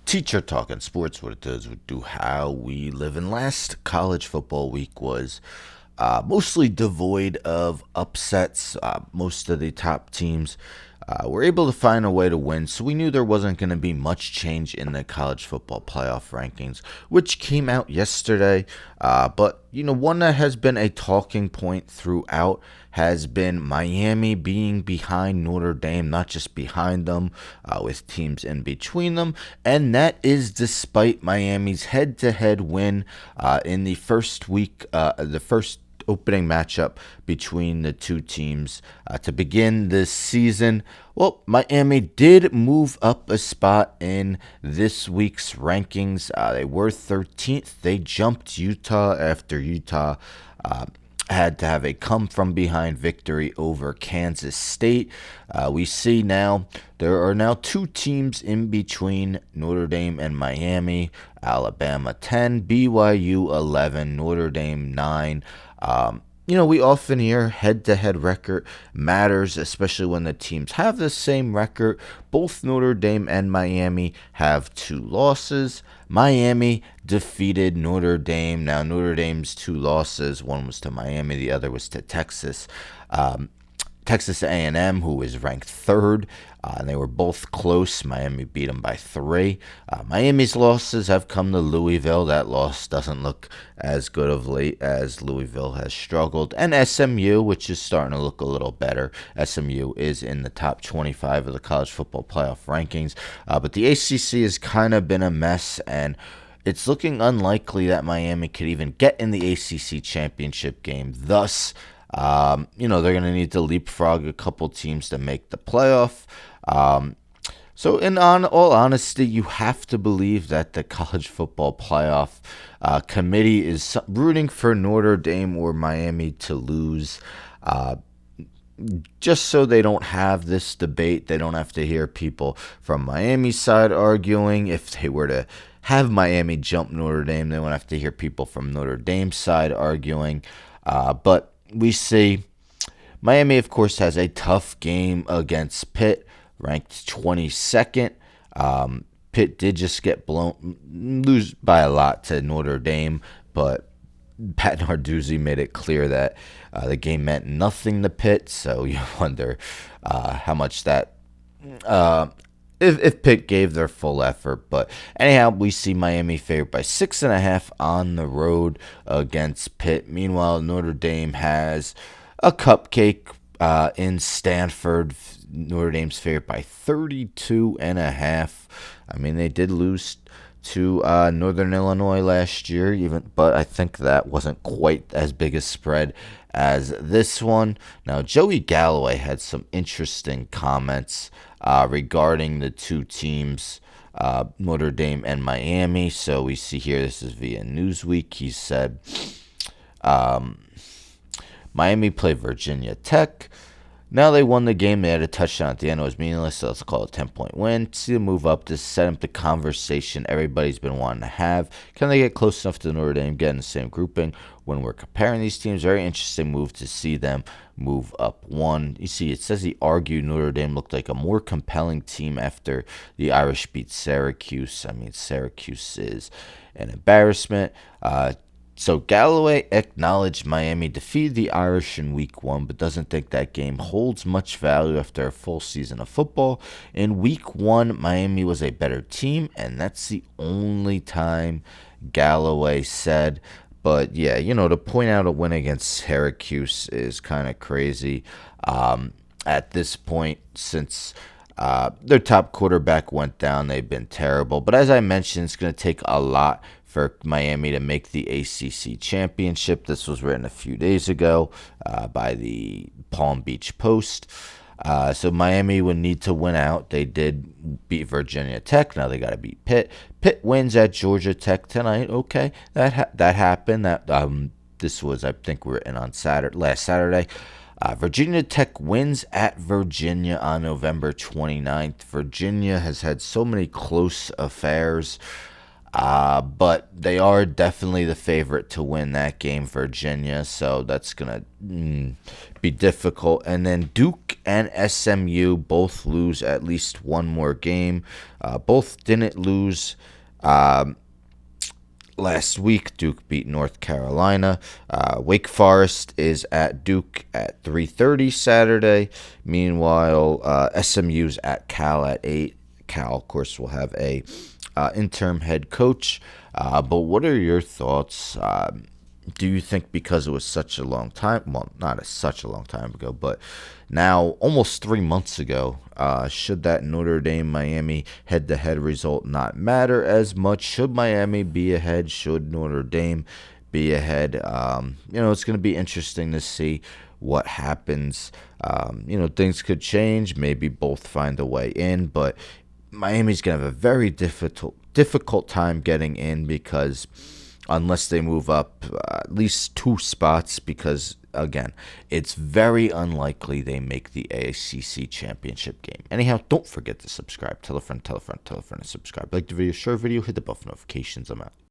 Teacher Talking Sports, what it does, we do how we live. And last college football week was mostly devoid of upsets. Most of the top teams were able to find a way to win, so we knew there wasn't going to be much change in the college football playoff rankings, which came out yesterday. But one that has been a talking point throughout has been Miami being behind Notre Dame, not just behind them, with teams in between them. And that is despite Miami's head to head win in the first week, the first opening matchup between the two teams to begin this season. Well, Miami did move up a spot in this week's rankings. They were 13th. They jumped Utah after Utah had to have a come from behind victory over Kansas State. We see now there are now two teams in between Notre Dame and Miami. Alabama 10, BYU 11, Notre Dame 9. We often hear head-to-head record matters, especially when the teams have the same record. Both Notre Dame and Miami have 2 losses. Miami defeated Notre Dame. Now, Notre Dame's 2 losses, one was to Miami, the other was to Texas. Texas A&M, who is ranked 3rd, and they were both close. Miami beat them by 3. Miami's losses have come to Louisville. That loss doesn't look as good of late as Louisville has struggled. And SMU, which is starting to look a little better. SMU is in the top 25 of the college football playoff rankings. But the ACC has kind of been a mess, and it's looking unlikely that Miami could even get in the ACC championship game. Thus, they're going to need to leapfrog a couple teams to make the playoff. So in all honesty, you have to believe that the college football playoff committee is rooting for Notre Dame or Miami to lose, just so they don't have this debate. They don't have to hear people from Miami's side arguing. If they were to have Miami jump Notre Dame, they won't have to hear people from Notre Dame's side arguing. But we see Miami, of course, has a tough game against Pitt, ranked 22nd. Pitt did just lose by a lot to Notre Dame, but Pat Narduzzi made it clear that the game meant nothing to Pitt, so you wonder how much that if Pitt gave their full effort. But anyhow, we see Miami favored by 6.5 on the road against Pitt. Meanwhile, Notre Dame has a cupcake in Stanford. Notre Dame's favored by 32.5. I mean, they did lose to Northern Illinois last year, but I think that wasn't quite as big a spread as this one. Now, Joey Galloway had some interesting comments regarding the two teams, Notre Dame and Miami. So we see here, this is via Newsweek. He said, Miami played Virginia Tech. Now they won the game. They had a touchdown at the end. It was meaningless, so let's call it a 10-point win. See them move up to set up the conversation everybody's been wanting to have. Can they get close enough to Notre Dame, get in the same grouping? When we're comparing these teams, very interesting move to see them move up one. You see, it says he argued Notre Dame looked like a more compelling team after the Irish beat Syracuse. I mean, Syracuse is an embarrassment. So Galloway acknowledged Miami defeated the Irish in Week 1, but doesn't think that game holds much value after a full season of football. In Week 1, Miami was a better team, and that's the only time Galloway said. But yeah, to point out a win against Syracuse is kind of crazy at this point, since their top quarterback went down. They've been terrible. But as I mentioned, it's going to take a lot for Miami to make the ACC championship. This was written a few days ago by the Palm Beach Post. So Miami would need to win out. They did beat Virginia Tech. Now they got to beat Pitt. Pitt wins at Georgia Tech tonight. Okay, that happened. This was, I think, written on last Saturday. Virginia Tech wins at Virginia on November 29th. Virginia has had so many close affairs. But they are definitely the favorite to win that game, Virginia. So that's gonna be difficult. And then Duke and SMU both lose at least one more game. Both didn't lose. Last week, Duke beat North Carolina. Wake Forest is at Duke at 3:30 Saturday. Meanwhile, SMU's at Cal at 8. Cal, of course, will have a interim head coach. But what are your thoughts? Do you think because it was such a long time, well, not such a long time ago, but now almost 3 months ago, should that Notre Dame Miami head to head result not matter as much? Should Miami be ahead? Should Notre Dame be ahead? It's going to be interesting to see what happens. Things could change. Maybe both find a way in, but Miami's going to have a very difficult time getting in because unless they move up at least 2 spots, because again, it's very unlikely they make the ACC championship game. Anyhow, don't forget to subscribe. Tell a friend, tell a friend, tell a friend to subscribe. Like the video, share video, hit the bell for notifications. I'm out.